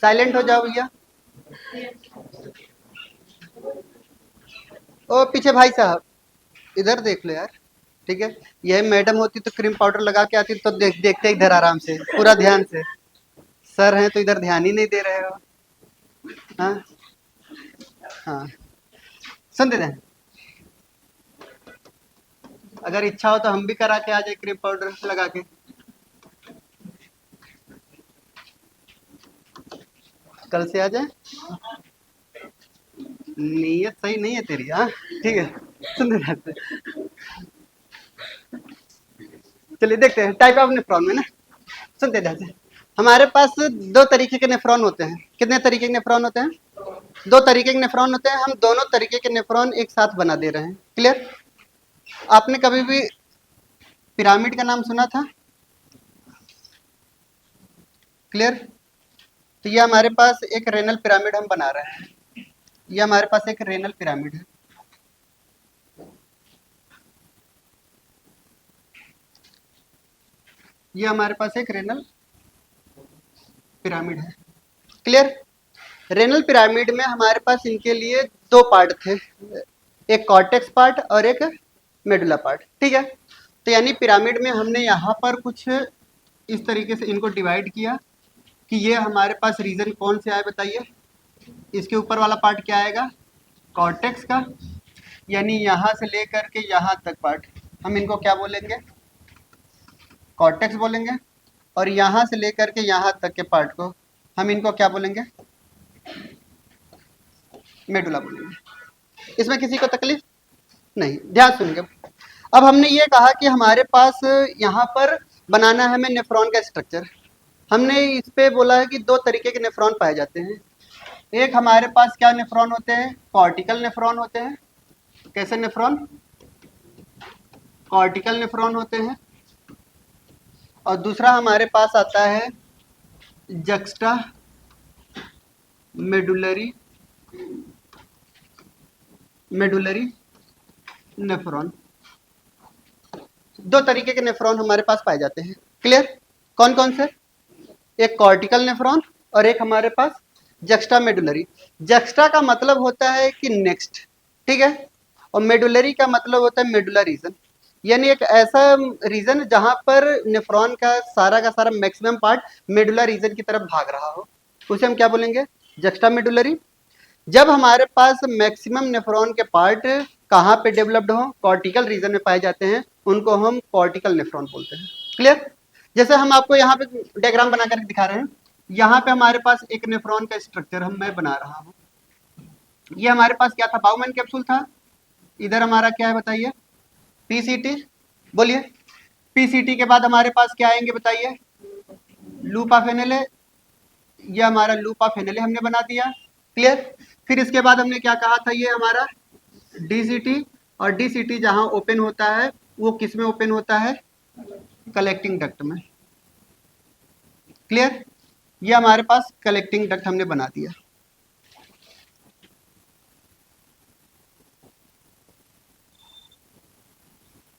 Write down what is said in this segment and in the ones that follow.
Silent हो जाओ भैया। ओ पीछे भाई साहब, इधर देख लो यार। ठीक है, यह मैडम होती तो क्रीम पाउडर लगा के आती तो देखते इधर आराम से पूरा ध्यान से। सर हैं तो इधर ध्यान ही नहीं दे रहे हो। हाँ हाँ, सुन देते हैं। अगर इच्छा हो तो हम भी करा के आ जाए क्रीम पाउडर लगा के। कल से आ जाए। नीयत सही नहीं है तेरी। हाँ ठीक है, सुन देते हैं। चलिए देखते हैं टाइप ऑफ नेफ्रॉन में ना। सुनते ध्यान से। हमारे पास दो तरीके के नेफ्रॉन होते हैं। कितने तरीके के नेफ्रॉन होते हैं? दो तरीके के नेफ्रॉन होते हैं। हम दोनों तरीके के नेफ्रॉन एक साथ बना दे रहे हैं। क्लियर? आपने कभी भी पिरामिड का नाम सुना था? क्लियर? तो ये हमारे पास एक रेनल पिरामिड हम बना रहे हैं। ये हमारे पास एक रेनल पिरामिड है। ये हमारे पास एक रेनल पिरामिड है। क्लियर? रेनल पिरामिड में हमारे पास इनके लिए दो पार्ट थे, एक कॉर्टेक्स पार्ट और एक मेडुला पार्ट। ठीक है, तो यानी पिरामिड में हमने यहाँ पर कुछ इस तरीके से इनको डिवाइड किया कि ये हमारे पास रीजन कौन से आए बताइए। इसके ऊपर वाला पार्ट क्या आएगा? कॉर्टेक्स का, यानी यहाँ से लेकर के यहाँ तक पार्ट हम इनको क्या बोलेंगे? कॉर्टेक्स बोलेंगे। और यहाँ से लेकर के यहाँ तक के पार्ट को हम इनको क्या बोलेंगे? मेडुला बोलेंगे। इसमें किसी को तकलीफ नहीं, ध्यान सुनिए। अब हमने ये कहा कि हमारे पास यहाँ पर बनाना है हमें नेफ्रॉन का स्ट्रक्चर। हमने इस पे बोला है कि दो तरीके के नेफ्रॉन पाए जाते हैं। एक हमारे पास क्या नेफ्रॉन होते हैं? कॉर्टिकल नेफ्रॉन होते हैं। कैसे नेफ्रॉन? कॉर्टिकल नेफ्रॉन होते हैं। और दूसरा हमारे पास आता है जक्स्टा मेडुलरी नेफ्रॉन। दो तरीके के नेफ्रॉन हमारे पास पाए जाते हैं। क्लियर? कौन कौन से? एक कॉर्टिकल नेफ्रॉन और एक हमारे पास जक्स्टा मेडुलरी। जक्स्टा का मतलब होता है कि नेक्स्ट, ठीक है, और मेडुलरी का मतलब होता है मेडुला रीजन, यानी एक ऐसा रीजन जहां पर नेफ्रॉन का सारा मैक्सिमम पार्ट मेडुला रीजन की तरफ भाग रहा हो, उसे हम क्या बोलेंगे? Juxta medullary. जब हमारे पास मैक्सिमम नेफ्रॉन के पार्ट कहाँ पे डेवलप्ड हो? कॉर्टिकल रीजन में पाए जाते हैं, उनको हम कॉर्टिकल नेफ्रॉन बोलते हैं। क्लियर? जैसे हम आपको यहाँ पे डायग्राम बना कर दिखा रहे हैं। यहाँ पे हमारे पास एक नेफ्रॉन का स्ट्रक्चर मैं बना रहा हूँ। ये हमारे पास क्या था? बाउमैन कैप्सूल था। इधर हमारा क्या है बताइए? पीसीटी। बोलिए। पीसीटी के बाद हमारे पास क्या आएंगे बताइए? Loop of Henle. ये हमारा लूप ऑफ एनएलए हमने बना दिया। क्लियर? फिर इसके बाद हमने क्या कहा था? ये हमारा डीसीटी। और डीसीटी जहां ओपन होता है वो किस में ओपन होता है? कलेक्टिंग डक्ट में। क्लियर? ये हमारे पास कलेक्टिंग डक्ट हमने बना दिया।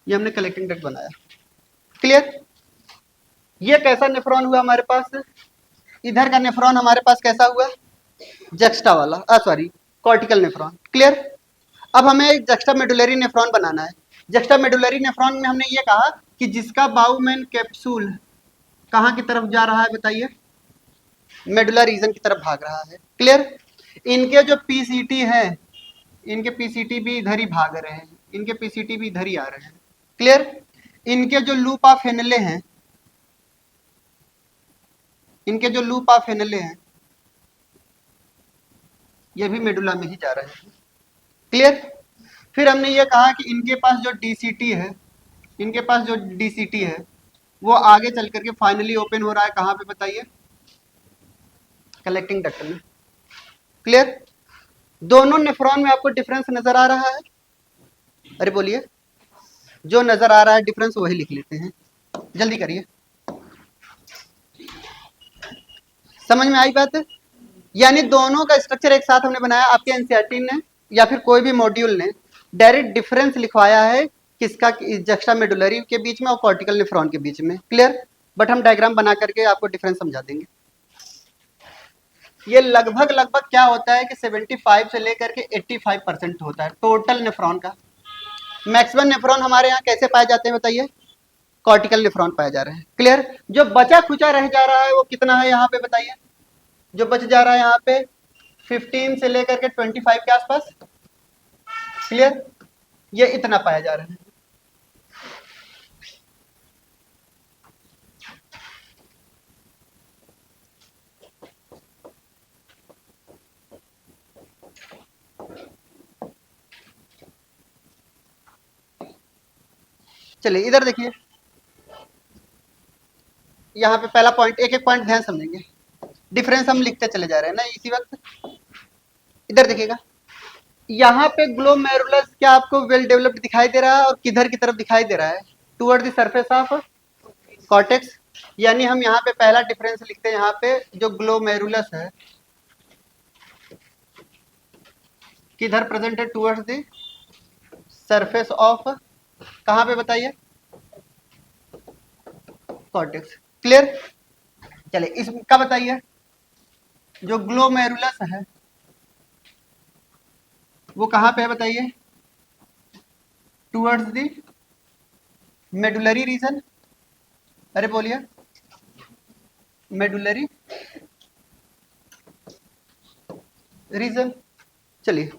ये हमने कलेक्टिंग डक्ट बनाया। क्लियर? ये कैसा नेफ्रॉन हुआ हमारे पास? इधर का नेफ्रॉन हमारे पास कैसा हुआ? जक्स्टा वाला, सॉरी, कॉर्टिकल नेफ्रॉन। क्लियर? अब हमें जक्स्टा मेडुलरी नेफ्रॉन बनाना है। जक्स्टा मेडुलरी नेफ्रॉन में हमने ये कहा कि जिसका बाउमैन कैप्सूल कहाँ की तरफ जा रहा है बताइए? मेडुला रीजन की तरफ भाग रहा है। क्लियर? इनके जो पीसीटी है, इनके पीसीटी भी इधर ही भाग रहे हैं, इनके पीसीटी भी इधर ही आ रहे हैं। क्लियर? इनके जो लूप ऑफ एनएलए हैं, इनके जो लूप ऑफ एनएलए हैं ये भी मेडुला में ही जा रहे हैं। क्लियर? फिर हमने ये कहा कि इनके पास जो डीसीटी है, इनके पास जो डीसीटी है वो आगे चल करके फाइनली ओपन हो रहा है कहाँ पे बताइए? कलेक्टिंग डक्ट में। क्लियर? दोनों नेफ्रॉन में आपको डिफरेंस नजर आ रहा है? अरे बोलिए। जो नजर आ रहा है डिफरेंस वही लिख लेते हैं, जल्दी करिए। समझ में आई बात? यानी दोनों का स्ट्रक्चर एक साथ हमने बनाया। आपके एनसीईआरटी ने या फिर कोई भी मॉड्यूल ने डायरेक्ट डिफरेंस लिखवाया है किसका? जक्स्टा मेडुलरी के बीच में और कॉर्टिकल नेफ्रॉन के बीच में। क्लियर? बट हम डायग्राम बना करके आपको डिफरेंस समझा देंगे। ये लगभग लगभग क्या होता है कि 75 से लेकर के 85% होता है टोटल नेफ्रॉन का। मैक्सिमम नेफ्रॉन हमारे यहाँ कैसे पाए जाते हैं बताइए? कॉर्टिकल नेफ्रॉन पाए जा रहे हैं। क्लियर? जो बचा खुचा रह जा रहा है वो कितना है यहाँ पे बताइए? जो बच जा रहा है यहाँ पे 15 से लेकर के 25 के आसपास। क्लियर? ये इतना पाया जा रहा है। चलिए इधर देखिए, यहाँ पे पहला पॉइंट, एक एक पॉइंट ध्यान समझेंगे, डिफरेंस हम लिखते चले जा रहे हैं ना इसी वक्त। इधर देखिएगा, यहाँ पे ग्लोमेरुलस क्या आपको वेल डेवलप्ड दिखाई दे रहा है और किधर की तरफ दिखाई दे रहा है? Toward the surface of cortex. यानी हम यहाँ पे पहला डिफरेंस लिखते हैं, यहाँ पे जो ग्लोमेरुलस है किधर प्रेजेंट है? टुवर्ड्स द सरफेस ऑफ, कहाँ पे बताइए? कॉर्टेक्स। क्लियर? चलिए इसका बताइए, जो ग्लोमेरुलस है वो कहाँ पे है बताइए? Towards the medullary region. अरे बोलिए, मेडुलरी रीजन। चलिए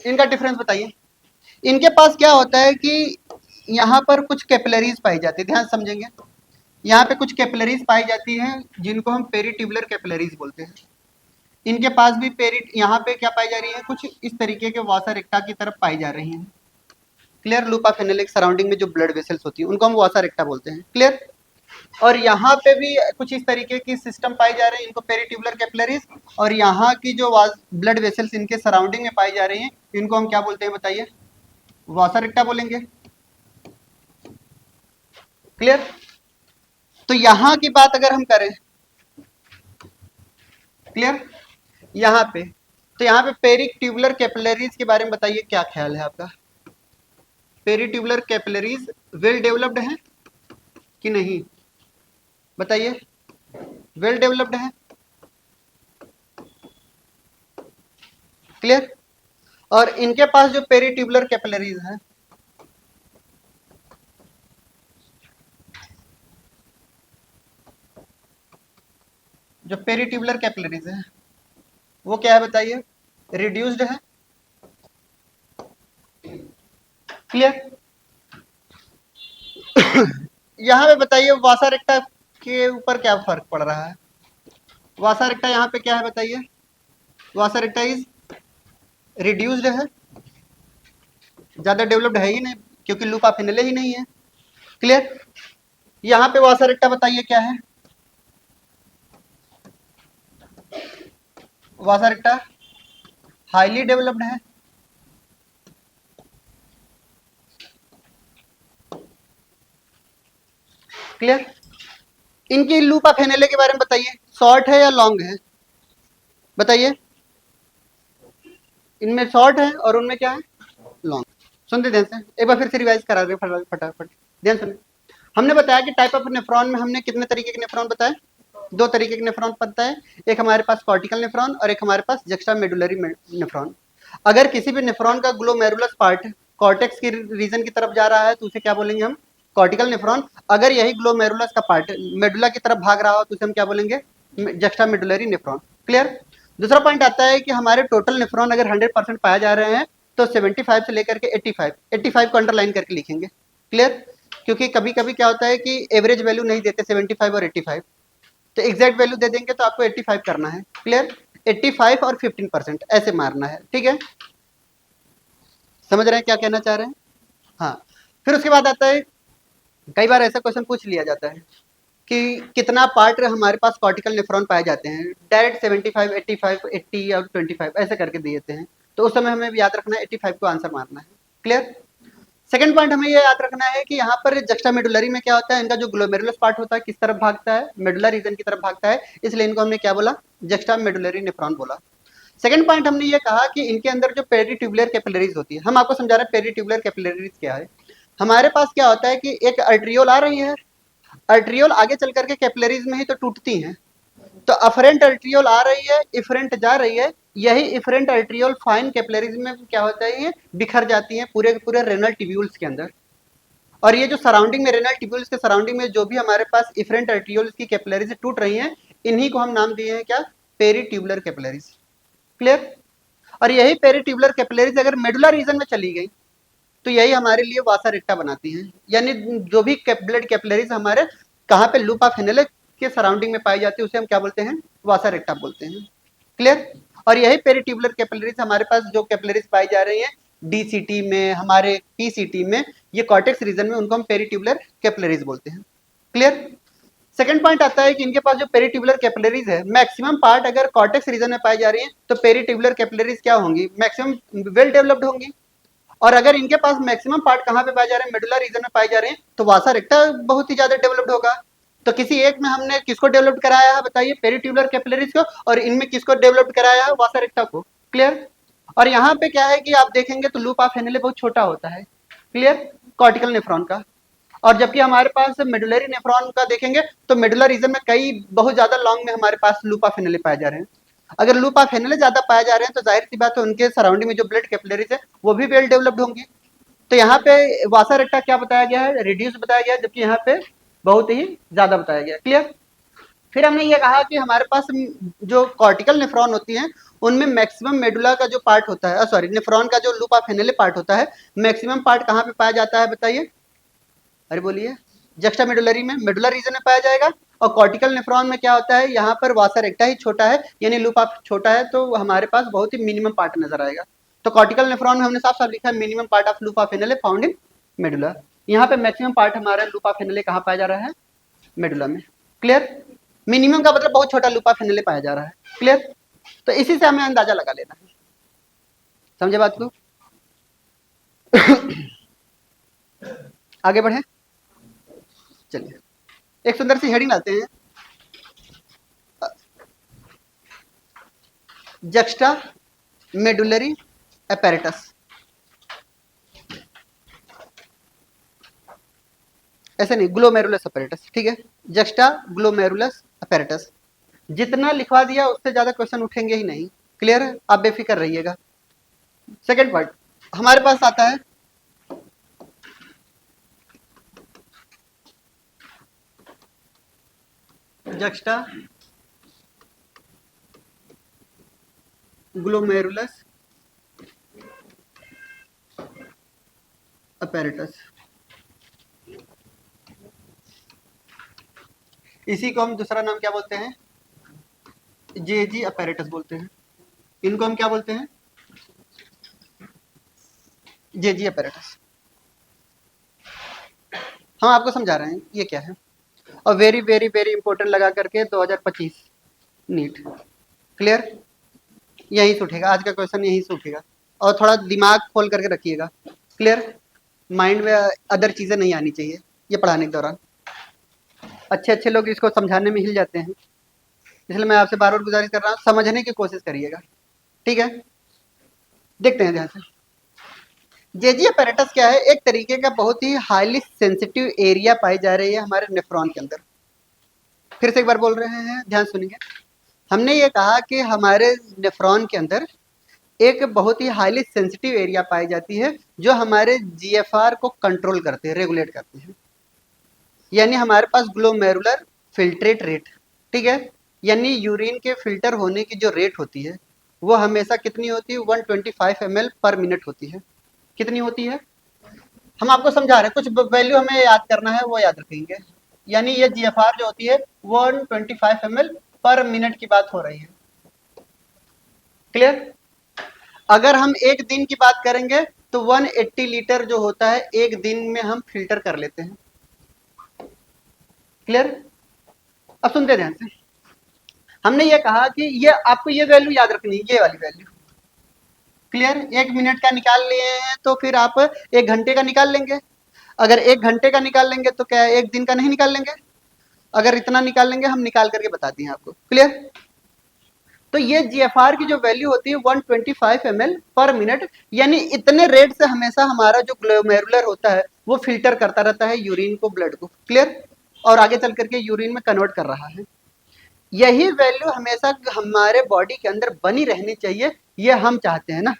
इनका डिफरेंस बताइए। इनके पास क्या होता है कि यहाँ पर कुछ कैपिलरीज पाई जाती है, ध्यान समझेंगे। यहाँ पे कुछ कैपिलरीज पाई जाती हैं जिनको हम पेरिट्यूबुलर कैपिलरीज बोलते हैं। इनके पास भी यहाँ पे क्या पाई जा रही है? कुछ इस तरीके के वासा रेक्टा की तरफ पाई जा रही हैं। क्लियर? लूपा फेनेलिक सराउंडिंग में जो ब्लड वेसल्स होती है उनको हम वासा रेक्टा बोलते हैं। क्लियर? और यहाँ पे भी कुछ इस तरीके की सिस्टम पाई जा रही है, इनको पेरिट्यूबुलर कैपिलरीज। और यहाँ की जो ब्लड वेसल्स इनके सराउंडिंग में पाई जा रही हैं इनको हम क्या बोलते हैं बताइए? वासा रेक्टा बोलेंगे। क्लियर? तो यहाँ की बात अगर हम करें, क्लियर, यहाँ पे, तो यहाँ पे पेरिट्यूबुलर कैपिलरीज के बारे में बताइए, क्या ख्याल है आपका? पेरिट्यूबुलर कैपिलरीज वेल डेवलप्ड हैं कि नहीं बताइए? वेल डेवलप्ड है। क्लियर? और इनके पास जो पेरिट्यूबुलर कैपिलरीज है, जो पेरिट्यूबुलर कैपिलरीज है वो क्या है बताइए? रिड्यूस्ड है। क्लियर? यहाँ पे बताइए वासा रेक्टा के ऊपर क्या फर्क पड़ रहा है? वासा रेक्टा यहाँ पे क्या है बताइए? वासा रेक्टा इज रिड्यूस्ड है, ज्यादा डेवलप्ड है ही नहीं क्योंकि लूपा फिनले ही नहीं है। क्लियर? यहाँ पे वासा रेक्टा बताइए क्या है? वासा रेक्टा हाईली डेवलप्ड है। क्लियर? इनकी लूपा फेनेले के बारे में बताइए, शॉर्ट है या लॉन्ग है बताइए? इनमें शॉर्ट है और उनमें क्या है? लॉन्ग। सुनते ध्यान से, एक बार फिर से रिवाइज करा रहे फटाफट ध्यान सुनिए। हमने बताया कि टाइप ऑफ नेफ्रॉन में हमने कितने तरीके के नेफ्रॉन बताए? दो तरीके के नेफ्रॉन पता है, एक हमारे पास कॉर्टिकल नेफ्रॉन और एक हमारे पास जक्स्टा मेडुलरी नेफ्रॉन। अगर किसी भी नेफ्रॉन का ग्लोमेरुलस पार्ट कॉर्टेक्स की रीजन की तरफ जा रहा है तो उसे क्या बोलेंगे हम? Cortical nephron. अगर यही ग्लोमेरुलस का पार्ट मेडुला की तरफ भाग रहा हो तो उसे हम क्या बोलेंगे? Juxta medullary nephron. क्लियर? दूसरा पॉइंट आता है कि हमारे टोटल नेफ्रॉन अगर 100% पाया जा रहे हैं तो 75 से लेकर के 85 को अंडरलाइन करके लिखेंगे। क्लियर? क्योंकि कभी कभी क्या होता है कि एवरेज वैल्यू नहीं देते 75 और 85, तो एग्जैक्ट वैल्यू दे देंगे तो आपको 85 करना है। क्लियर? 85 और 15% ऐसे मारना है। ठीक है? समझ रहे हैं क्या कहना चाह रहे हैं? हाँ। फिर उसके बाद आता है, कई बार ऐसा क्वेश्चन पूछ लिया जाता है कि कितना पार्ट हमारे पास कॉर्टिकल नेफ्रॉन पाए जाते हैं, डायरेक्ट 75, 85, 80 और 25 ऐसे करके दिए देते हैं, तो उस समय हमें याद रखना है 85 को आंसर मारना है। क्लियर? सेकंड पॉइंट हमें ये याद रखना है कि यहाँ पर जक्स्टा मेडुलरी में क्या होता है, इनका जो ग्लोमेरुलस पार्ट होता है किस तरफ भागता है? मेडुलर रीजन की तरफ भागता है, इसलिए इनको हमने क्या बोला? जक्स्टा मेडुलरी नेफ्रॉन बोला। सेकंड पॉइंट हमने ये कहा कि इनके अंदर जो पेरिट्यूबुलर कैपिलरीज होती है, हम आपको समझा रहे हैं पेरिट्यूबुलर कैपिलरीज क्या है। हमारे पास क्या होता है कि एक अर्ट्रियोल आ रही है, अर्ट्रियोल आगे चल करके कैपिलरीज में ही तो टूटती हैं, तो अफरेंट आर्ट्रियोल आ रही है, इफरेंट जा रही है, यही इफरेंट आर्ट्रियोल फाइन कैपिलरीज में क्या होता है, ये बिखर जाती है पूरे पूरे रेनल ट्यूब्यूल्स के अंदर। और ये जो सराउंडिंग में रेनल ट्यूब्यूल्स के सराउंडिंग में जो भी हमारे पास इफरेंट आर्ट्रियोल्स की कैपिलरीज टूट रही हैं, इन्हीं को हम नाम दिए हैं क्या, पेरीट्यूबुलर कैपिलरीज। क्लियर। और यही पेरीट्यूबुलर कैपिलरीज अगर मेडुला रीजन में चली गई तो यही हमारे लिए वासा रेक्टा बनाती हैं। यानी जो भी ब्लड कैपिलरीज हमारे कहाँ पे लूपा फेनेले के सराउंडिंग में पाई जाती है उसे हम क्या बोलते हैं, वासा रेक्टा बोलते हैं। क्लियर। और यही पेरीट्यूबुलर कैपिलरीज हमारे पास जो कैपिलरीज पाई जा रही हैं डीसीटी में, हमारे पीसीटी में, ये कॉर्टेक्स रीजन में, उनको हम पेरीट्यूबुलर कैपिलरीज बोलते हैं। क्लियर। सेकंड पॉइंट आता है कि इनके पास जो पेरीट्यूबुलर कैपिलरीज है, मैक्सिमम पार्ट अगर कॉर्टेक्स रीजन में पाई जा रही है तो पेरीट्यूबुलर कैपिलरीज क्या होंगी, मैक्सिमम वेल डेवलप्ड होंगी। और अगर इनके पास मैक्सिमम पार्ट कहाँ पे पाए जा रहे हैं, मेडुला रीजन में पाए जा रहे हैं, तो वासा रेक्टा बहुत ही ज्यादा डेवलप्ड होगा। तो किसी एक में हमने किसको डेवलप कराया है बताइए, पेरीट्यूबुलर कैपिलरीज को, और इनमें किसको डेवलप कराया है, वासा रेक्टा को। क्लियर। और यहाँ पे क्या है कि आप देखेंगे तो लूप ऑफ हेनेले बहुत छोटा होता है। क्लियर। कॉर्टिकल नेफ्रॉन का। और जबकि हमारे पास मेडुलरी नेफ्रॉन का देखेंगे तो मेडुलर रीजन में कई बहुत ज्यादा लॉन्ग में हमारे पास लूप ऑफ हेनेले पाए जा रहे हैं। अगर लूप ऑफ हेनेले ज्यादा पाए जा रहे हैं तो जाहिर सी बात है उनके सराउंडिंग में जो ब्लड कैपिलरीज है वो भी वेल डेवलप्ड होंगी। तो यहाँ पे वासा रेक्टा क्या बताया गया है, रिड्यूस बताया गया है, जबकि यहाँ पे बहुत ही ज्यादा बताया गया। क्लियर। फिर हमने ये कहा कि हमारे पास जो कॉर्टिकल नेफ्रॉन होती हैं उनमें मैक्सिमम मेडुला का जो पार्ट होता है, सॉरी नेफ्रॉन का जो लूप ऑफ हेनेले पार्ट होता है, मैक्सिमम पार्ट कहाँ पे पाया जाता है बताइए, अरे बोलिए, जक्स्टा मेडुलरी में, मेडुलर रीजन में पाया जाएगा। और कॉर्टिकल नेफ्रॉन में क्या होता है, यहाँ पर वासा रेक्टा ही छोटा है, यानी लूप ऑफ छोटा है, तो हमारे पास बहुत ही मिनिमम पार्ट नजर आएगा। तो कॉर्टिकल नेफ्रॉन में हमने साफ साफ लिखा है minimum part of loop of Henle found in medulla. यहाँ पे मैक्सिमम पार्ट हमारा लूप ऑफ हेनेले कहाँ पाया जा रहा है, मेडुला में। क्लियर। मिनिमम का मतलब बहुत छोटा लूप ऑफ हेनेले पाया जा रहा है। क्लियर। तो इसी से हमें अंदाजा लगा लेना है। समझे बात को। आगे बढ़े, चलिए एक सुंदर सी हेडिंग लाते हैं, जक्स्टा मेडुलरी अपैरेटस। ऐसे नहीं, ग्लोमेरुलस अपैरेटस, ठीक है, जक्स्टा ग्लोमेरुलस अपैरेटस। जितना लिखवा दिया उससे ज्यादा क्वेश्चन उठेंगे ही नहीं। क्लियर है, आप बेफिक्र रहिएगा। सेकंड पॉइंट हमारे पास आता है जक्स्टा ग्लोमेरुलस अपैरेटस। इसी को हम दूसरा नाम क्या बोलते हैं, जेजी अपैरेटस बोलते हैं। इनको हम क्या बोलते हैं, जेजी अपैरेटस। हम आपको समझा रहे हैं ये क्या है, और वेरी वेरी वेरी इंपॉर्टेंट लगा करके 2025 नीट। क्लियर। यहीं से उठेगा आज का क्वेश्चन, यहीं से उठेगा, और थोड़ा दिमाग खोल करके रखिएगा। क्लियर। माइंड में अदर चीजें नहीं आनी चाहिए ये पढ़ाने के दौरान। अच्छे अच्छे लोग इसको समझाने में हिल जाते हैं, इसलिए मैं आपसे बार बार गुजारिश कर रहा हूँ समझने की कोशिश करिएगा। ठीक है, देखते हैं ध्यान से। जेजी अपैरेटस क्या है, एक तरीके का बहुत ही हाईली सेंसिटिव एरिया पाई जा रही है हमारे नेफ्रॉन के अंदर। फिर से एक बार बोल रहे हैं, ध्यान सुनिए। हमने ये कहा कि हमारे नेफ्रॉन के अंदर एक बहुत ही हाईली सेंसिटिव एरिया पाई जाती है जो हमारे जीएफआर को कंट्रोल करते हैं, रेगुलेट करते हैं। यानी हमारे पास ग्लोमेरुलर फिल्ट्रेट रेट, ठीक है, यानी यूरिन के फिल्टर होने की जो रेट होती है वो हमेशा कितनी होती है, 125 ml पर मिनट होती है। कितनी होती है, हम आपको समझा रहे हैं, कुछ वैल्यू हमें याद करना है वो याद रखेंगे। यानी ये जीएफआर जो होती है 125 ml पर मिनट की बात हो रही है। क्लियर। अगर हम एक दिन की बात करेंगे तो 180 लीटर जो होता है एक दिन में हम फिल्टर कर लेते हैं। क्लियर। अब सुनते ध्यान से, हमने ये कहा कि ये आपको ये वैल्यू याद रखनी है, ये वाली वैल्यू। क्लियर। एक मिनट का निकाल लिए हैं तो फिर आप एक घंटे का निकाल लेंगे। अगर एक घंटे का निकाल लेंगे तो क्या एक दिन का नहीं निकाल लेंगे, अगर इतना निकाल लेंगे हम निकाल करके बताते हैं आपको। क्लियर। तो ये जीएफआर की जो वैल्यू होती है 125 ml पर मिनट, यानी इतने रेट से हमेशा हमारा जो ग्लोमेरुलर होता है वो फिल्टर करता रहता है यूरिन को, ब्लड को। क्लियर। और आगे चल करके यूरिन में कन्वर्ट कर रहा है। यही वैल्यू हमेशा हमारे बॉडी के अंदर बनी रहनी चाहिए, ये हम चाहते हैं ना।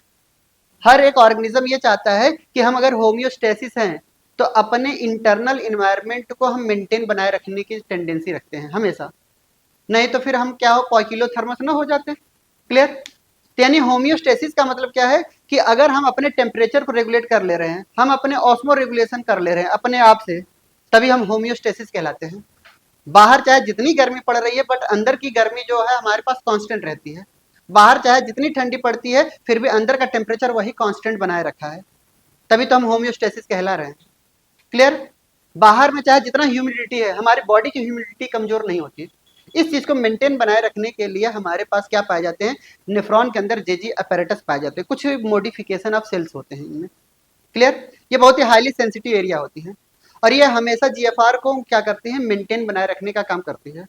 हर एक ऑर्गेनिज्म ये चाहता है कि हम अगर होम्योस्टेसिस हैं तो अपने इंटरनल इन्वायरमेंट को हम मेंटेन बनाए रखने की टेंडेंसी रखते हैं हमेशा, नहीं तो फिर हम क्या हो पॉइकिलोथर्मस ना हो जाते। क्लियर। तो यानी होम्योस्टेसिस का मतलब क्या है कि अगर हम अपने टेम्परेचर को रेगुलेट कर ले रहे हैं, हम अपने ऑस्मो रेगुलेशन कर ले रहे हैं अपने आप से, तभी हम होम्योस्टेसिस कहलाते हैं। बाहर चाहे जितनी गर्मी पड़ रही है बट अंदर की गर्मी जो है हमारे पास कांस्टेंट रहती है। बाहर चाहे जितनी ठंडी पड़ती है फिर भी अंदर का टेम्परेचर वही कांस्टेंट बनाए रखा है, तभी तो हम होम्योस्टेसिस कहला रहे हैं। क्लियर। बाहर में चाहे जितना ह्यूमिडिटी है, हमारी बॉडी की ह्यूमिडिटी कमजोर नहीं होती। इस चीज को मेंटेन बनाए रखने के लिए हमारे पास क्या पाए जाते हैं, नेफ्रॉन के अंदर जेजी अपैरेटस पाए जाते हैं, कुछ मॉडिफिकेशन ऑफ सेल्स होते हैं इनमें। क्लियर। ये बहुत ही हाईली सेंसिटिव एरिया होती है और ये हमेशा जीएफआर को क्या करती है, मेंटेन बनाए रखने का काम करती है।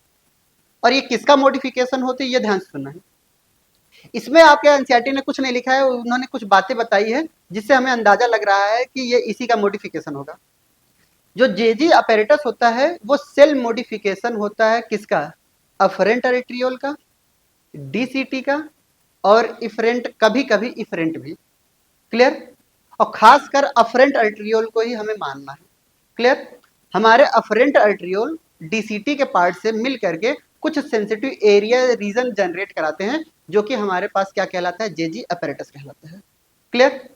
और ये किसका मॉडिफिकेशन होती है, ये ध्यान से सुनना है। इसमें आपके एनसीईआरटी ने कुछ नहीं लिखा है, उन्होंने कुछ बातें बताई है जिससे हमें अंदाजा लग रहा है कि ये इसी का मॉडिफिकेशन होगा। जो जेजी अपैरेटस होता है वो सेल मॉडिफिकेशन होता है किसका, अफरेंट एरिट्रियोल का, डीसीटी का और इफरेंट, कभी कभी इफरेंट भी। क्लियर। और खासकर अफरेंट एरिट्रियोल को ही हमें मानना है। क्लियर। हमारे अफरेंट एरिट्रियोल डीसीटी के पार्ट से मिल करके कुछ सेंसिटिव एरिया रीजन जनरेट कराते हैं, जो कि हमारे पास क्या कहलाता है, जेजी अपैरेटस कहलाता है। क्लियर।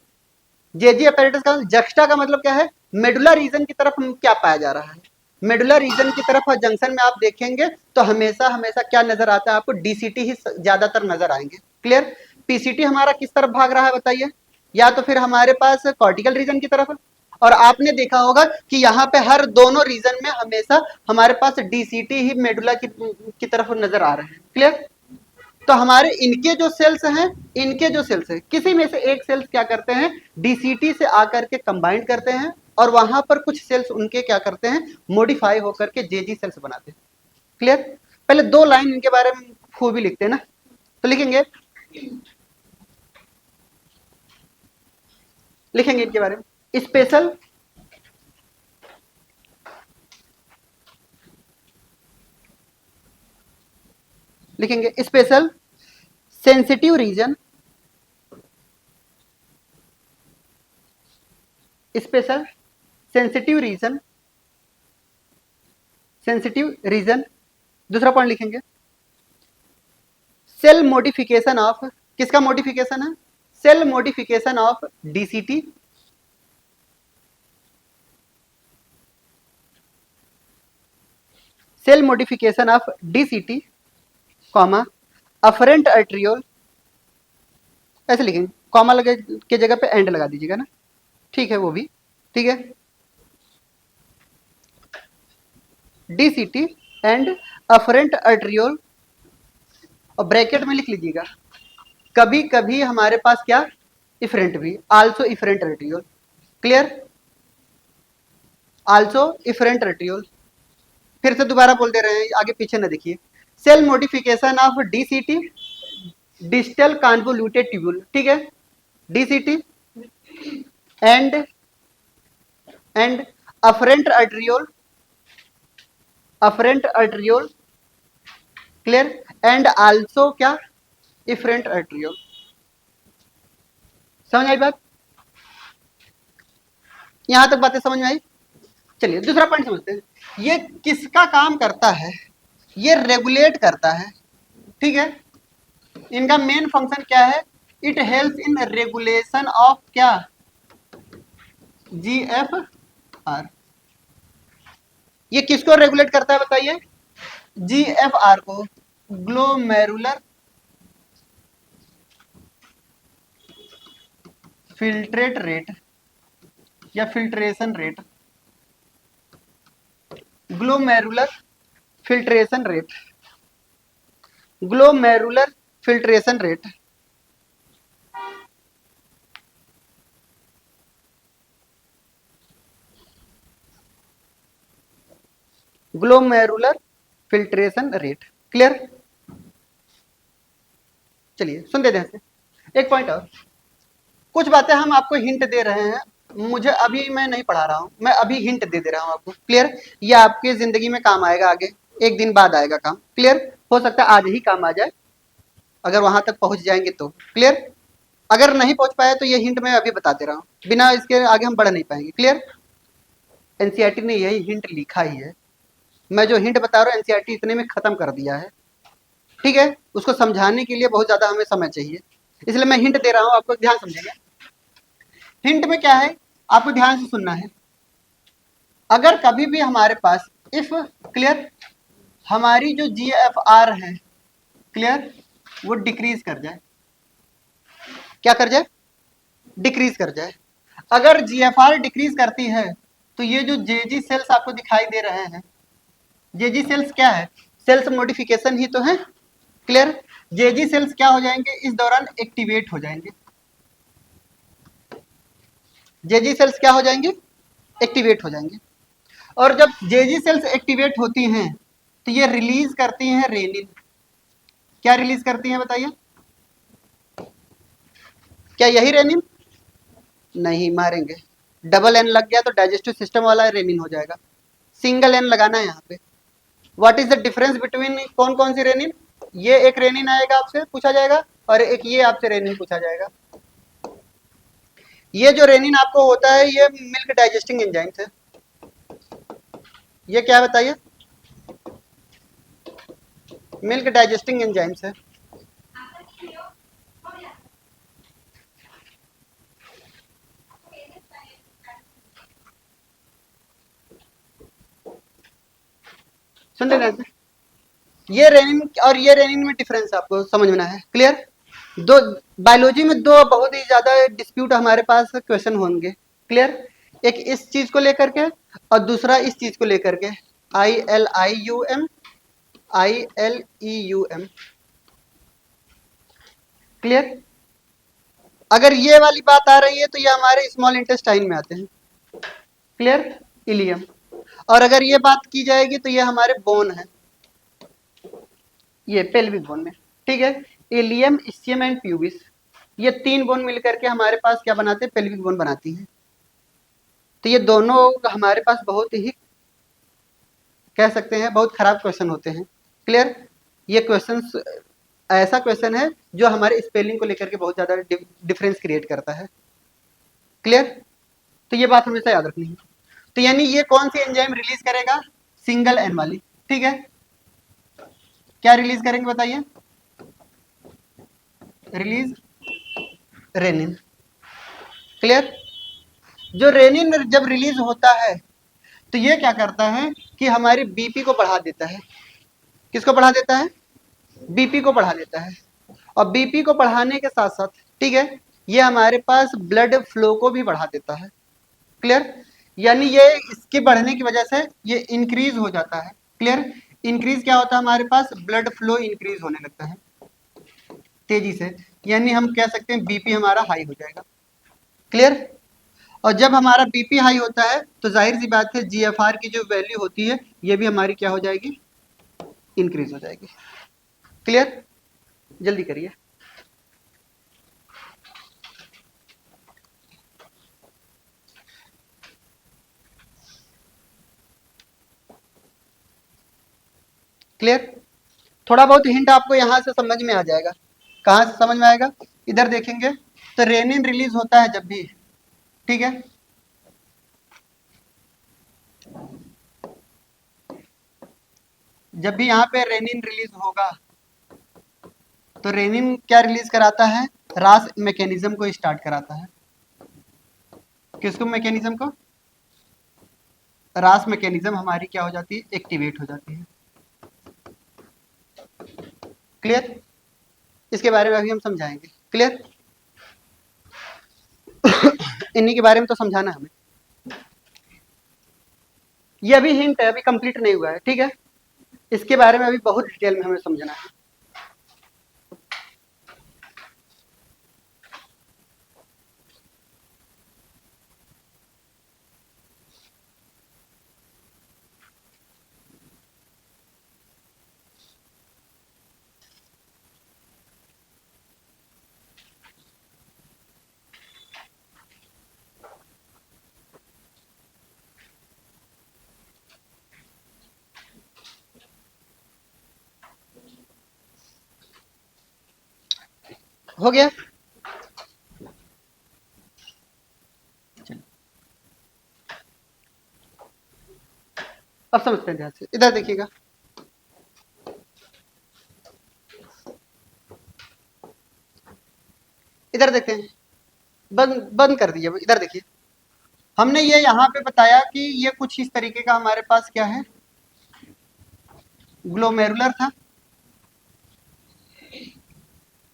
जेजी अपैरेटस का जक्स्टा का मतलब क्या है, मेडुला रीजन की तरफ क्या पाया जा रहा है। मेडुला रीजन की तरफ जंक्शन में आप देखेंगे तो हमेशा हमेशा क्या नजर आता है आपको, डीसीटी ही ज्यादातर नजर आएंगे। क्लियर। पीसीटी हमारा किस तरफ भाग रहा है बताइए, या तो फिर हमारे पास कॉर्टिकल रीजन की तरफ। और आपने देखा होगा कि यहाँ पे हर दोनों रीजन में हमेशा हमारे पास डीसीटी ही मेडुला की तरफ नजर आ रहे हैं। क्लियर। तो हमारे इनके जो सेल्स हैं, इनके जो सेल्स हैं, किसी में से एक सेल्स क्या करते हैं, डीसीटी से आकर के कंबाइन करते हैं और वहां पर कुछ सेल्स उनके क्या करते हैं, मॉडिफाई होकर के जेजी सेल्स बनाते हैं। क्लियर। पहले दो लाइन इनके बारे में खूबी लिखते हैं ना, तो लिखेंगे इनके बारे में, स्पेशल लिखेंगे, special sensitive region, special sensitive region, sensitive region. दूसरा पॉइंट लिखेंगे सेल मॉडिफिकेशन ऑफ, किसका मॉडिफिकेशन है, cell modification of DCT, cell modification of DCT, comma afferent arteriole, ऐसे लिखेंगे, कॉमा लगे के जगह पे एंड लगा दीजिएगा ना, ठीक है वो भी ठीक है, डीसीटी एंड अफरेंट आर्ट्रियोल, और ब्रैकेट में लिख लीजिएगा कभी कभी हमारे पास क्या, इफरेंट भी, also efferent arteriole. Clear. Also efferent arteriole. फिर से दोबारा बोल दे रहे हैं, आगे पीछे ना देखिए, cell modification of DCT, distal convoluted tubule, ठीक है, DCT and afferent arteriole, afferent arteriole. Clear. And also क्या, इफरेंट आर्ट्रियोल। समझ आई बात, यहां तक बातें समझ में आई। चलिए दूसरा पॉइंट समझते हैं, ये किसका काम करता है, ये रेगुलेट करता है। ठीक है, इनका मेन फंक्शन क्या है, it help in regulation of क्या, जीएफआर। ये किसको रेगुलेट करता है बताइए, जीएफआर को, ग्लोमेरुलर फिल्ट्रेट रेट या filtration rate, glomerular filtration rate, glomerular filtration rate. Glomerular filtration rate. Clear. चलिए सुनते ध्यान से, एक पॉइंट और, कुछ बातें हम आपको हिंट दे रहे हैं, मुझे अभी मैं नहीं पढ़ा रहा हूं, मैं अभी हिंट दे रहा हूं आपको। क्लियर। ये आपकी जिंदगी में काम आएगा, आगे एक दिन बाद आएगा काम। क्लियर। हो सकता है आज ही काम आ जाए, अगर वहां तक पहुंच जाएंगे तो। क्लियर? अगर नहीं पहुंच पाया तो ये हिंट मैं अभी बता दे रहा हूँ, बिना इसके आगे हम बढ़ नहीं पाएंगे। क्लियर? एनसीईआरटी ने यही हिंट लिखा ही है, मैं जो हिंट बता रहा हूँ एनसीईआरटी इतने में खत्म कर दिया है। ठीक है, उसको समझाने के लिए बहुत ज्यादा हमें समय चाहिए, इसलिए मैं हिंट दे रहा हूँ, आपको ध्यान समझेंगे। हिंट में क्या है, आपको ध्यान से सुनना है। अगर कभी भी हमारे पास इफ, क्लियर, हमारी जो जी एफ आर है, क्लियर, वो डिक्रीज कर जाए, क्या कर जाए? डिक्रीज कर जाए। अगर जी एफ आर डिक्रीज करती है तो ये जो जे जी सेल्स आपको दिखाई दे रहे हैं, जे जी सेल्स क्या है? सेल्स मॉडिफिकेशन ही तो है। क्लियर? जे जी सेल्स क्या हो जाएंगे इस दौरान? एक्टिवेट हो जाएंगे। जे जी सेल्स क्या हो जाएंगे? एक्टिवेट हो जाएंगे। और जब जे जी सेल्स एक्टिवेट होती हैं तो ये रिलीज करती हैं रेनिन। क्या रिलीज करती हैं बताइए? क्या यही रेनिन? नहीं, मारेंगे। डबल एन लग गया तो डाइजेस्टिव सिस्टम वाला रेनिन हो जाएगा, सिंगल एन लगाना है यहाँ पे। What is the difference between कौन कौन सी रेनिन? ये एक रेनिन आएगा आपसे पूछा जाएगा, और एक ये आपसे रेनिन पूछा जाएगा। ये जो रेनिन आपको होता है ये मिल्क डाइजेस्टिंग एंजाइम्स है। ये क्या बताइए? मिल्क डाइजेस्टिंग एंजाइम्स है। सुन रहे हैं? ये रेनिन और ये रेनिन में डिफरेंस आपको समझना है। क्लियर? दो बायोलॉजी में दो बहुत ही ज्यादा डिस्प्यूट हमारे पास क्वेश्चन होंगे। क्लियर? एक इस चीज को लेकर के और दूसरा इस चीज को लेकर के, ILIUM, ILEUM। क्लियर? अगर ये वाली बात आ रही है तो ये हमारे स्मॉल इंटेस्टाइन में आते हैं। क्लियर? इलियम। और अगर ये बात की जाएगी तो ये हमारे बोन है, ये पेल्विक बोन में। ठीक है? इलियम, इस्चियम एंड प्यूबिस, ये तीन बोन मिलकर के हमारे पास क्या बनाते हैं? पेल्विक बोन बनाती हैं। तो ये दोनों हमारे पास बहुत ही, कह सकते हैं, बहुत खराब क्वेश्चन होते हैं। क्लियर? ये क्वेश्चन ऐसा क्वेश्चन है जो हमारे स्पेलिंग को लेकर के बहुत ज्यादा डिफरेंस क्रिएट करता है। क्लियर? तो ये बात हमेशा याद रखनी है। तो यानी ये कौन सी एंजाइम रिलीज करेगा? सिंगल एन वाली। ठीक है? क्या रिलीज करेंगे बताइए? Release renin. क्लियर? जो रेनिन जब रिलीज होता है तो ये क्या करता है कि हमारी बीपी को बढ़ा देता है। किसको बढ़ा देता है? बीपी को बढ़ा देता है। और बीपी को बढ़ाने के साथ साथ, ठीक है, ये हमारे पास ब्लड फ्लो को भी बढ़ा देता है। क्लियर? यानी ये इसके बढ़ने की वजह से ये इंक्रीज हो जाता है। क्लियर? इंक्रीज क्या होता है हमारे पास? ब्लड फ्लो इंक्रीज होने लगता है तेजी से, यानी हम कह सकते हैं बीपी हमारा हाई हो जाएगा। क्लियर? और जब हमारा बीपी हाई होता है तो जाहिर सी बात है जीएफआर की जो वैल्यू होती है ये भी हमारी क्या हो जाएगी? इंक्रीज हो जाएगी। क्लियर? जल्दी करिए। क्लियर? थोड़ा बहुत हिंट आपको यहां से समझ में आ जाएगा। कहां से समझ में आएगा? इधर देखेंगे तो रेनिन रिलीज होता है जब भी, ठीक है, जब भी यहाँ पे रेनिन रिलीज होगा तो रेनिन क्या रिलीज कराता है? रास मैकेनिज्म को स्टार्ट कराता है। किसको? मैकेनिज्म को। रास मैकेनिज्म हमारी क्या हो जाती है? एक्टिवेट हो जाती है। क्लियर? इसके बारे में अभी हम समझाएंगे। क्लियर? इन्हीं के बारे में तो समझाना हमें। ये अभी हिंट है, अभी कंप्लीट नहीं हुआ है। ठीक है? इसके बारे में अभी बहुत डिटेल में हमें समझना है। हो गया। अब समझते हैं ध्यान से, इधर देखिएगा। इधर देखते हैं, बंद बंद कर दीजिए, इधर देखिए। हमने ये यहाँ पे बताया कि ये कुछ इस तरीके का हमारे पास क्या है, ग्लोमेरुलर था।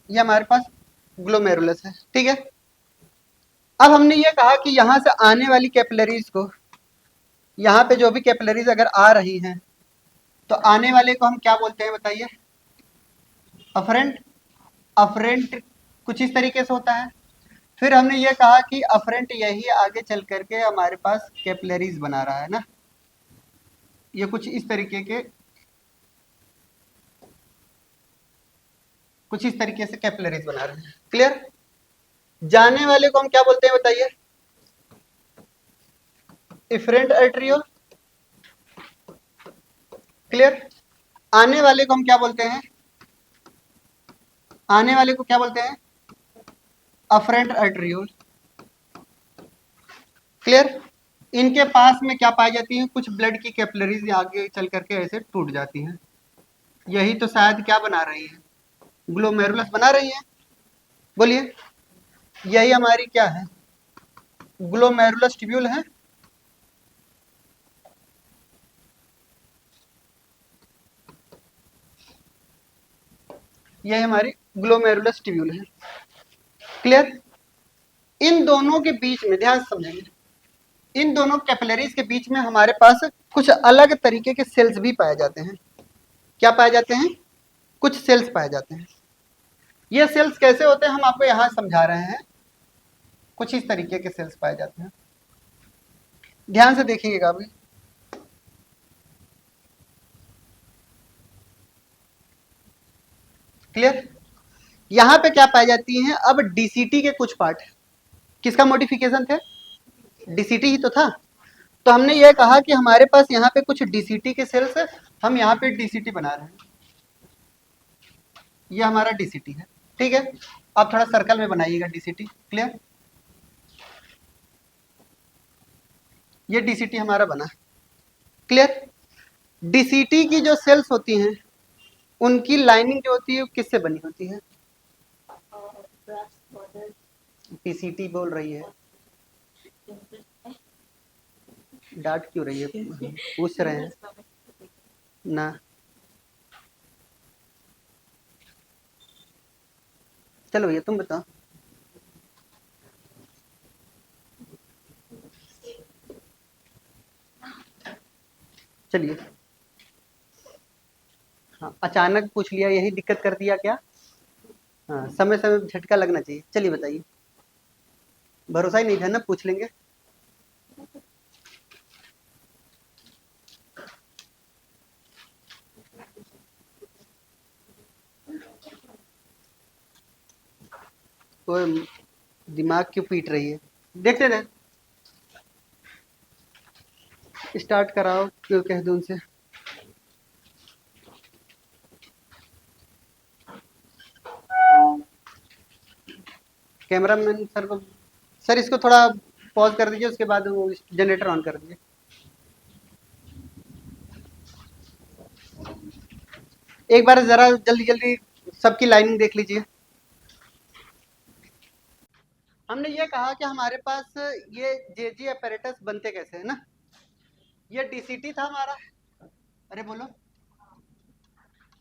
ये हमारे पास ग्लोमेरुलस है, ठीक है। अब हमने ये कहा कि यहाँ से आने वाली कैपिलरीज को, यहाँ पे जो भी कैपिलरीज अगर आ रही हैं, तो आने वाले को हम क्या बोलते हैं बताइए? अफरेंट। अफरेंट कुछ इस तरीके से होता है। फिर हमने ये कहा कि अफरेंट यही आगे चल करके हमारे पास कैपिलरीज बना रहा है ना, ये कुछ इस तरीके के, कुछ इस तरीके से कैपिलरीज बना रहे हैं। क्लियर? जाने वाले को हम क्या बोलते हैं बताइए? इफरेंट आर्टरियोल। क्लियर? आने वाले को हम क्या बोलते हैं? आने वाले को क्या बोलते हैं? Afferent arteriole. क्लियर? इनके पास में क्या पाई जाती है? कुछ ब्लड की कैपिलरीज आगे चल करके ऐसे टूट जाती हैं। यही तो शायद क्या बना रही है? ग्लोमेरुलस बना रही है। बोलिए, यही हमारी क्या है? ग्लोमेरुलस ट्यूब्यूल है। यही हमारी ग्लोमेरुलस ट्यूब्यूल है। क्लियर? इन दोनों के बीच में ध्यान से समझेंगे, इन दोनों कैपिलरीज के बीच में हमारे पास कुछ अलग तरीके के सेल्स भी पाए जाते हैं। क्या पाए जाते हैं? कुछ सेल्स पाए जाते हैं। ये सेल्स कैसे होते हैं हम आपको यहां समझा रहे हैं। कुछ इस तरीके के सेल्स पाए जाते हैं, ध्यान से देखिएगा अभी। क्लियर? यहां पे क्या पाई जाती हैं? अब डीसीटी के कुछ पार्ट, किसका मॉडिफिकेशन थे? डीसीटी ही तो था। तो हमने ये कहा कि हमारे पास यहाँ पे कुछ डीसीटी के सेल्स है, हम यहाँ पे डीसीटी बना रहे हैं। ये हमारा डीसीटी है, ठीक है। आप थोड़ा सर्कल में बनाइएगा डीसीटी। क्लियर? ये डीसीटी हमारा बना। क्लियर? डीसीटी की जो सेल्स होती हैं, उनकी लाइनिंग जो होती है वो किससे बनी होती है? पीसीटी बोल रही है, डांट क्यों रही है? पूछ रहे हैं ना। चलो ये तुम बताओ। चलिए, हाँ, अचानक पूछ लिया, यही दिक्कत कर दिया क्या? हाँ, समय समय पे झटका लगना चाहिए। चलिए बताइए, भरोसा ही नहीं था ना, पूछ लेंगे। वो दिमाग क्यों पीट रही है? देखते रहे, स्टार्ट कराओ, क्यों कह दूं उनसे। कैमरामैन सर को, सर इसको थोड़ा पॉज कर दीजिए, उसके बाद वो जनरेटर ऑन कर दीजिए। एक बार जरा जल्दी जल्दी सबकी लाइनिंग देख लीजिए। हमने ये कहा कि हमारे पास ये जेजी अपैरेटस बनते कैसे है ना। ये डीसीटी था हमारा। अरे बोलो,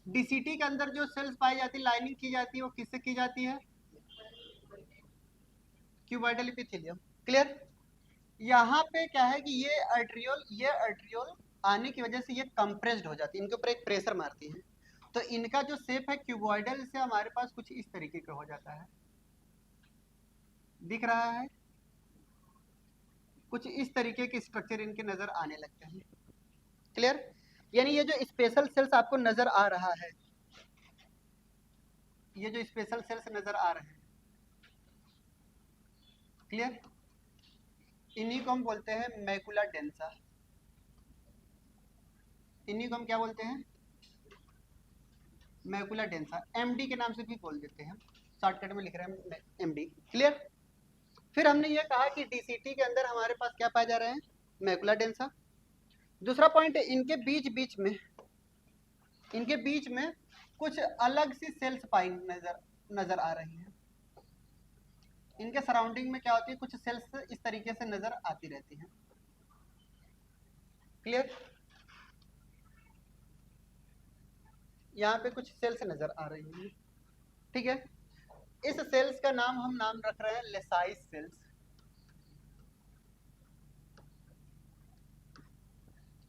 डीसीटी के अंदर जो सेल्स पाई जाती, लाइनिंग की जाती है, वो किससे की जाती है? Cuboidal epithelium. क्लियर? यहाँ पे क्या है कि ये आर्टरियोल आने की वजह से ये कंप्रेस्ड हो जाती है, इनके ऊपर एक प्रेशर मारती है, तो इनका जो शेप है क्यूबॉइडल से हमारे पास कुछ इस तरीके का हो जाता है। दिख रहा है? कुछ इस तरीके के स्ट्रक्चर इनके नजर आने लगते हैं। क्लियर? यानी ये जो स्पेशल सेल्स आपको नजर आ रहा है, ये जो स्पेशल सेल्स नजर आ रहे हैं, क्लियर, इन्हीं को हम बोलते हैं मैकुला डेंसा। इन्हीं को हम क्या बोलते हैं? Macula densa. एमडी के नाम से भी बोल देते हैं, शॉर्टकट में लिख रहे हैं एमडी। क्लियर। फिर हमने ये कहा कि डीसीटी के अंदर हमारे पास क्या पाए जा रहे हैं, मैकुला डेंसा। दूसरा पॉइंट, इनके बीच में कुछ अलग सी सेल्स पाई नजर आ रही है। इनके सराउंडिंग में क्या होती है, कुछ सेल्स इस तरीके से नजर आती रहती हैं। क्लियर। यहाँ पे कुछ सेल्स नजर आ रही हैं, ठीक है। इस सेल्स का हम नाम रख रहे हैं लेसाइस सेल्स।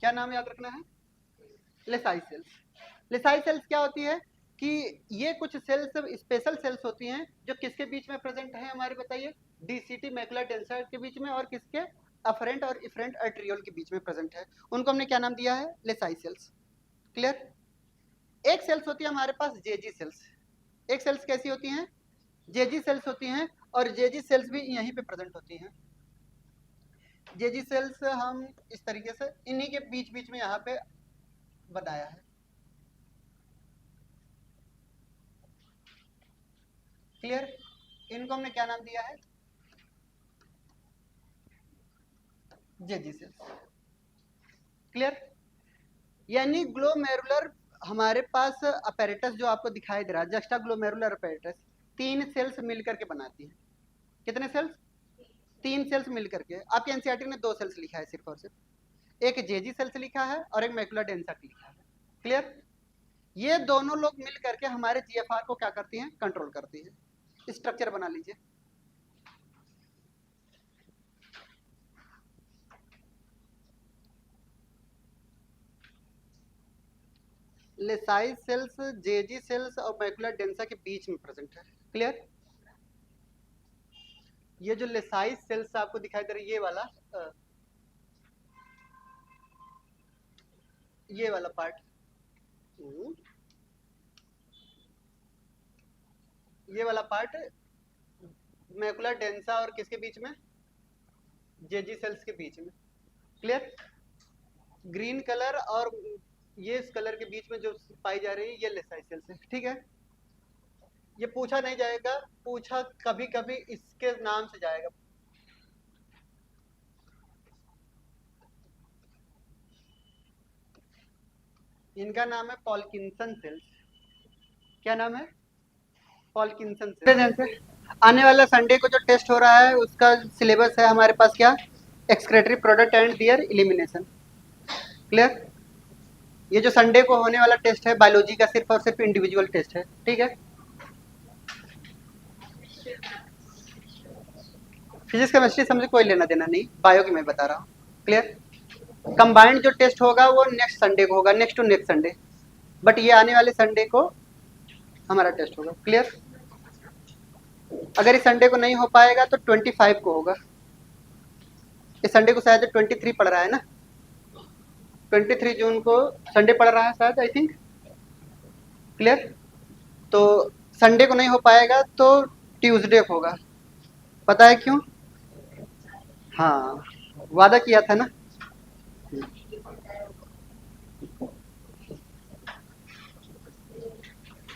क्या नाम याद रखना है, लेसाइस सेल्स। लेसाइस सेल्स क्या होती है कि ये कुछ सेल्स स्पेशल सेल्स होती हैं जो किसके बीच में प्रेजेंट है हमारे, बताइए, डीसीटी मैकुला डेंसा के बीच में और किसके, अफरेंट और इफरेंट आर्टेरियोल के बीच में प्रेजेंट है। उनको हमने क्या नाम दिया है, लेसाइस सेल्स। क्लियर। एक सेल्स होती है हमारे पास जेजी सेल्स। एक सेल्स कैसी होती हैं, जेजी सेल्स होती हैं, और जेजी सेल्स भी यहीं पे प्रेजेंट होती हैं। जेजी सेल्स हम इस तरीके से इन्हीं के बीच बीच में यहाँ पे बनाया है। क्लियर। इनको हमने क्या नाम दिया है, जेजी सेल्स। क्लियर। यानी ग्लोमेरुलर हमारे पास अपैरेटस जो आपको दिखाई दे रहा है, जस्टा ग्लोमेरुलर अपैरेटस, 3 सेल्स मिलकर के बनाती है। कितने सेल्स, 3 सेल्स मिलकर के। आपके एनसीईआरटी ने 2 सेल्स लिखा है सिर्फ और सिर्फ, एक जेजी सेल्स लिखा है और एक मैकुला डेंसा लिखा है। क्लियर। ये दोनों लोग मिल करके हमारे जीएफआर को क्या करती हैं, कंट्रोल करती है। स्ट्रक्चर बना लीजिए। लेसाइस सेल्स जेजी सेल्स और मैकुला डेंसा के बीच में प्रेजेंट है। क्लियर। ये जो लेसाइस सेल्स आपको दिखाई दे रही है, ये वाला पार्ट, ये वाला पार्ट मैकुला डेंसा और किसके बीच में, जेजी सेल्स के बीच में। क्लियर। ग्रीन कलर और ये इस कलर के बीच में जो पाई जा रही है, ये लेसाइस सेल्स है। ठीक है। ये पूछा नहीं जाएगा, पूछा कभी कभी इसके नाम से जाएगा। इनका नाम है पॉल्किंसन सेल्स। क्या नाम है, पॉल्किंसन सेल्स। आने वाला संडे को जो टेस्ट हो रहा है उसका सिलेबस है हमारे पास क्या, excretory product and there elimination. Clear. ये जो संडे को होने वाला टेस्ट है बायोलॉजी का, सिर्फ और सिर्फ इंडिविजुअल टेस्ट है। ठीक है। फिजिक्स केमिस्ट्री समझे कोई लेना देना नहीं, बायो की मैं बता रहा हूँ। क्लियर। कंबाइंड जो टेस्ट होगा वो नेक्स्ट संडे को होगा, next to next Sunday, but ये आने वाले संडे को हमारा टेस्ट होगा। क्लियर। अगर इस संडे को नहीं हो पाएगा तो 25 को होगा। इस संडे को शायद 23 पड़ रहा है ना, 23 जून को संडे पड़ रहा है शायद, आई थिंक। क्लियर। तो संडे को नहीं हो पाएगा तो ट्यूसडे को होगा। पता है क्यों, हाँ वादा किया था ना।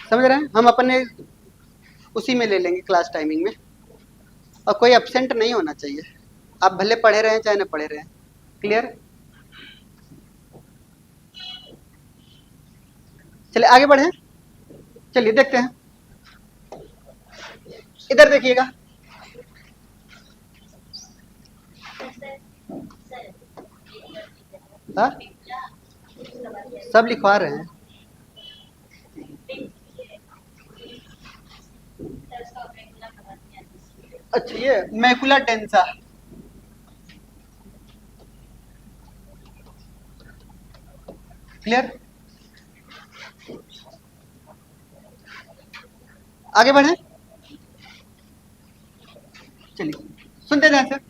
समझ रहे हैं, हम अपने उसी में ले लेंगे क्लास टाइमिंग में, और कोई एब्सेंट नहीं होना चाहिए। आप भले पढ़े रहें चाहे न पढ़े रहें। क्लियर। चलिए आगे बढ़े, चलिए देखते हैं। इधर देखिएगा, हाँ सब लिखवा रहे हैं। अच्छा ये मैकुला डेंसा, क्लियर। आगे बढ़े, चलिए सुनते ध्यान से।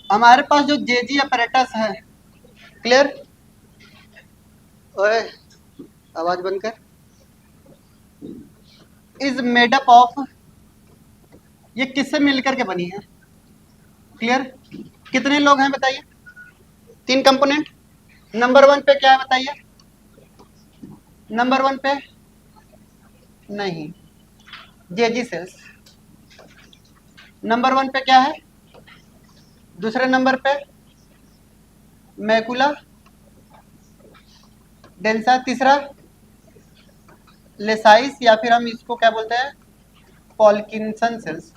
हमारे पास जो जेजी अपैरेटस है, क्लियर, ओए आवाज बंद कर, इज मेड अप ऑफ, ये किससे मिलकर के बनी है। क्लियर। कितने लोग हैं बताइए, 3 कंपोनेंट। नंबर 1 पे क्या है बताइए, नंबर 1 पे नहीं, जेजी सेल्स। नंबर 1 पे क्या है, दूसरे नंबर पे मैकुला डेंसा, तीसरा लेसाइस या फिर हम इसको क्या बोलते हैं, पॉल्किंसन सेल्स।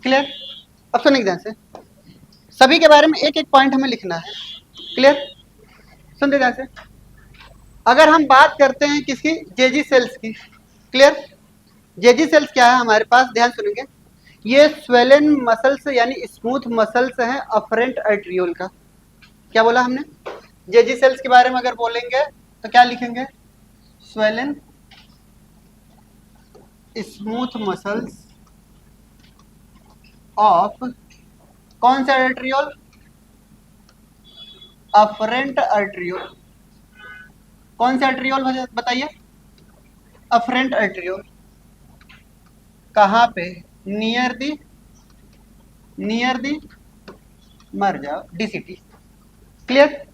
क्लियर? अब सुनिए ध्यान से, सभी के बारे में एक एक पॉइंट हमें लिखना है। क्लियर? सुनते ध्यान से। अगर हम बात करते हैं किसकी, जेजी सेल्स की। क्लियर? जेजी सेल्स क्या है हमारे पास, ध्यान सुनेंगे। ये स्वेलन मसल्स यानी स्मूथ मसल्स हैं अफरेंट आर्टरियोल का। क्या बोला हमने, जेजी सेल्स के बारे में अगर बोलेंगे तो क्या लिखेंगे, स्वेलन स्मूथ मसल्स ऑफ कौन सा आर्टरियोल, अफरेंट आर्टरियोल। कौन सा आर्टरियोल बताइए, अफरेंट आर्टरियोल। कहाँ पे, नियर दी मर जाओ डीसीटी। क्लियर?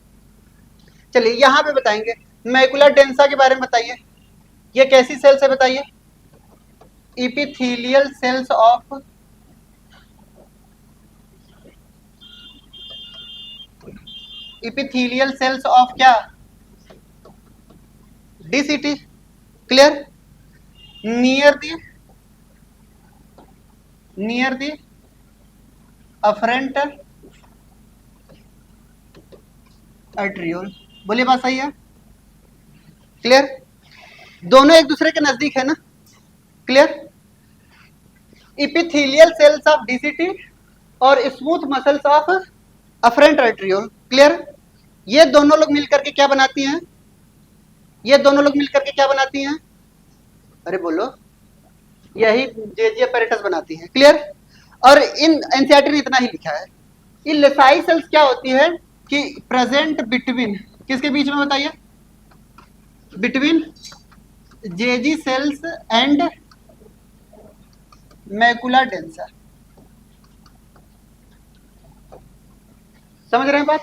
चलिए यहां पे बताएंगे, मैकुला डेंसा के बारे में बताइए, ये कैसी सेल्स है बताइए, इपिथेलियल सेल्स ऑफ क्या, DCT. Clear? Near the afferent आर्टरियोल। बोलिए बात सही है? क्लियर? दोनों एक दूसरे के नजदीक है ना। Clear? Epithelial cells of DCT और smooth muscles of afferent arteriole. Clear? ये दोनों लोग मिलकर के क्या बनाती हैं, अरे बोलो, यही जेजी अपैरेटस बनाती हैं। क्लियर? और इन एनसीईआरटी ने इतना ही लिखा है। इन लेसाई सेल्स क्या होती है कि प्रेजेंट बिटवीन, किसके बीच में बताइए, between Jazzy sales and macula densa. समझ रहे हैं बात?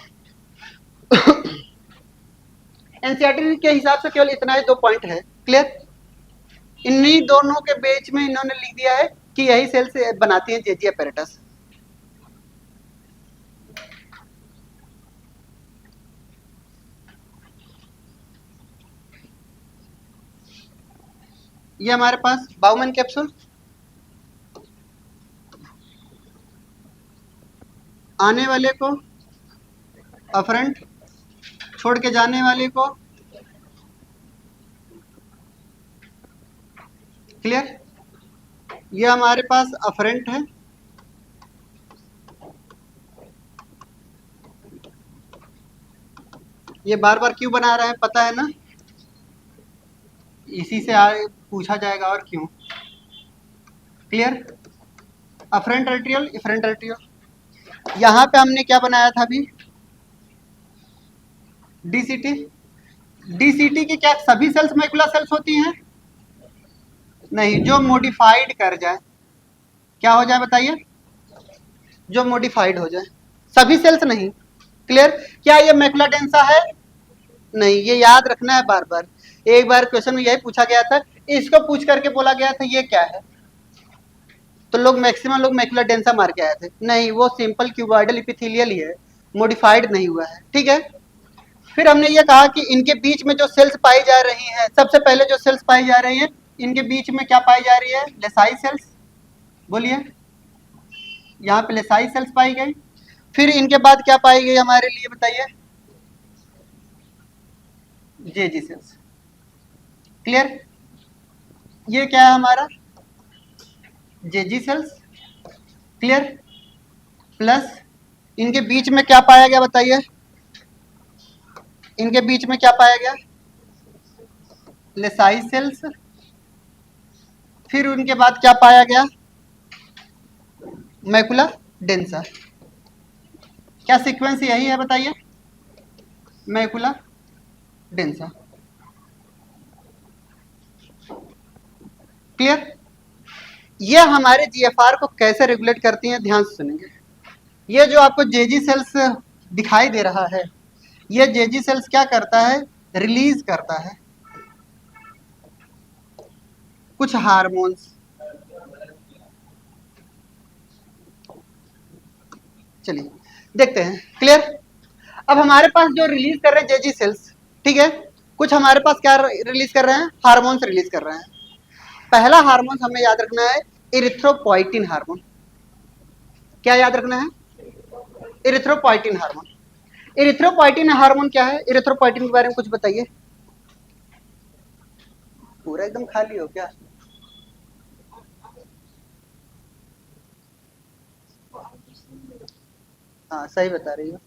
एनसीईआरटी के हिसाब से केवल इतना ही 2 पॉइंट है। क्लियर? इन्हीं दोनों के बीच में इन्होंने लिख दिया है कि यही सेल्स बनाती हैं जेजी अपैरेटस। ये हमारे पास बाउमन कैप्सूल, आने वाले को अफरेंट, छोड़ के जाने वाले को। क्लियर? ये हमारे पास अफरेंट है, ये बार बार क्यों बना रहा है पता है ना, इसी से पूछा जाएगा और क्यों। क्लियर? Afferent आर्टरियोल, efferent आर्टरियोल। यहां पे हमने क्या बनाया था अभी, डीसीटी। डीसीटी के क्या सभी सेल्स मैकुला सेल्स होती हैं? नहीं, जो मॉडिफाइड कर जाए। क्या हो जाए बताइए, जो मॉडिफाइड हो जाए, सभी सेल्स नहीं। क्लियर? क्या ये मैकुला डेंसा है? नहीं, ये याद रखना है बार बार। एक बार क्वेश्चन में यही पूछा गया था, इसको पूछ करके बोला गया था ये क्या है, तो लोग मैक्सिमम लोग मैकुला डेंसा मार के आए थे। नहीं, वो सिंपल क्यूबॉइडल एपिथेलियल ही है, मॉडिफाइड नहीं हुआ है। ठीक है? फिर हमने ये कहा कि इनके बीच में जो सेल्स पाई जा रही हैं, सबसे पहले जो सेल्स पाई जा रही हैं, इनके बीच में क्या पाई जा रही है, लेसाई सेल्स। बोलिए, यहाँ पे लेसाई सेल्स पाई गई। फिर इनके बाद क्या पाई गई हमारे लिए बताइए, जेजी सेल्स। क्लियर? ये क्या है हमारा, जेजी सेल्स। क्लियर? प्लस इनके बीच में क्या पाया गया बताइए, इनके बीच में क्या पाया गया, लेसाई सेल्स। फिर उनके बाद क्या पाया गया, मैकुला डेंसा। क्या सीक्वेंस यही है बताइए, मैकुला डेंसा। क्लियर? ये हमारे जीएफआर को कैसे रेगुलेट करती हैं, ध्यान से सुनेंगे। ये जो आपको जेजी सेल्स दिखाई दे रहा है, ये जेजी सेल्स क्या करता है, रिलीज करता है कुछ हार्मोन्स। चलिए देखते हैं, क्लियर। अब हमारे पास जो रिलीज कर रहे हैं जेजी सेल्स, ठीक है, कुछ हमारे पास क्या रिलीज कर रहे हैं, हार्मोन्स रिलीज कर रहे हैं। पहला हार्मोन हमें याद रखना है, इरिथ्रोपोइटिन हार्मोन। क्या याद रखना है, इरिथ्रोपोइटिन हार्मोन। इरिथ्रोपोइटिन हार्मोन क्या है, इरिथ्रोपोइटिन के बारे में कुछ बताइए। पूरा एकदम खाली हो क्या? हाँ सही बता रही हो।